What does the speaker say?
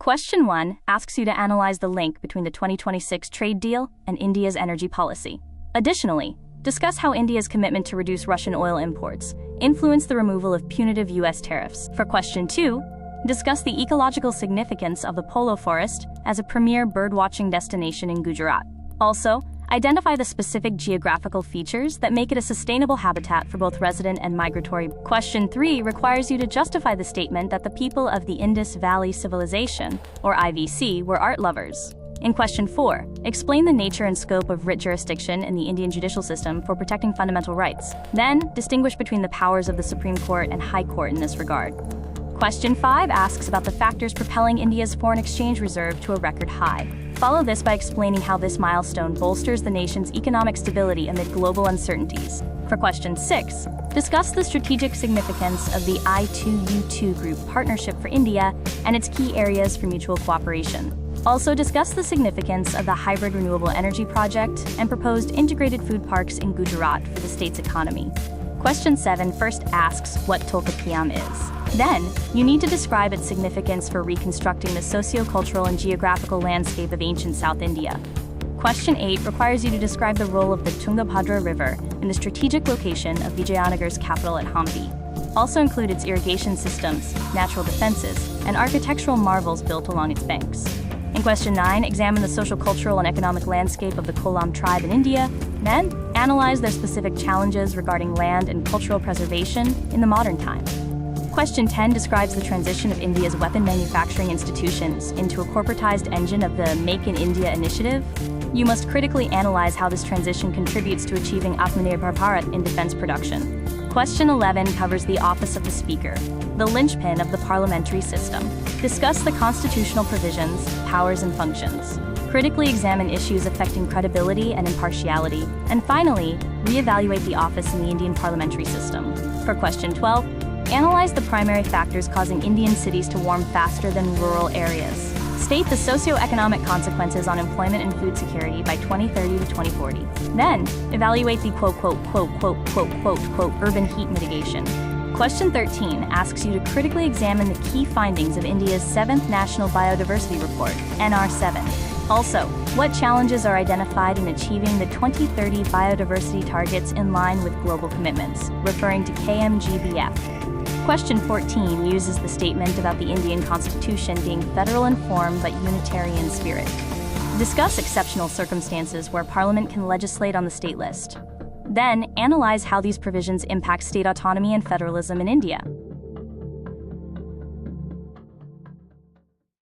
Question 1 asks you to analyze the link between the 2026 trade deal and India's energy policy. Additionally, discuss how India's commitment to reduce Russian oil imports influenced the removal of punitive U.S. tariffs. For question 2, discuss the ecological significance of the Polo Forest as a premier birdwatching destination in Gujarat. Also, identify the specific geographical features that make it a sustainable habitat for both resident and migratory. Question 3 requires you to justify the statement that the people of the Indus Valley Civilization, or IVC, were art lovers. In question 4, explain the nature and scope of writ jurisdiction in the Indian judicial system for protecting fundamental rights. Then, distinguish between the powers of the Supreme Court and High Court in this regard. Question 5 asks about the factors propelling India's foreign exchange reserve to a record high. Follow this by explaining how this milestone bolsters the nation's economic stability amid global uncertainties. For question 6, discuss the strategic significance of the I2U2 Group Partnership for India and its key areas for mutual cooperation. Also, discuss the significance of the Hybrid Renewable Energy Project and proposed integrated food parks in Gujarat for the state's economy. Question 7 first asks what Tolkappiyam is. Then, you need to describe its significance for reconstructing the socio-cultural and geographical landscape of ancient South India. Question 8 requires you to describe the role of the Tungabhadra River in the strategic location of Vijayanagar's capital at Hampi. Also include its irrigation systems, natural defenses, and architectural marvels built along its banks. In question 9, examine the social, cultural, and economic landscape of the Kolam tribe in India. Then, analyze their specific challenges regarding land and cultural preservation in the modern time. Question 10 describes the transition of India's weapon manufacturing institutions into a corporatized engine of the Make in India initiative. You must critically analyze how this transition contributes to achieving Atmanirbhar Bharat in defense production. Question 11 covers the office of the Speaker, the linchpin of the parliamentary system. Discuss the constitutional provisions, powers, and functions. Critically examine issues affecting credibility and impartiality. And finally, reevaluate the office in the Indian parliamentary system. For question 12, analyze the primary factors causing Indian cities to warm faster than rural areas. State the socio-economic consequences on employment and food security by 2030 to 2040. Then, evaluate the urban heat mitigation. Question 13 asks you to critically examine the key findings of India's 7th National Biodiversity Report, NR7. Also, what challenges are identified in achieving the 2030 biodiversity targets in line with global commitments, referring to KMGBF. Question 14 uses the statement about the Indian Constitution being federal in form but unitary in spirit. Discuss exceptional circumstances where Parliament can legislate on the state list. Then, analyze how these provisions impact state autonomy and federalism in India.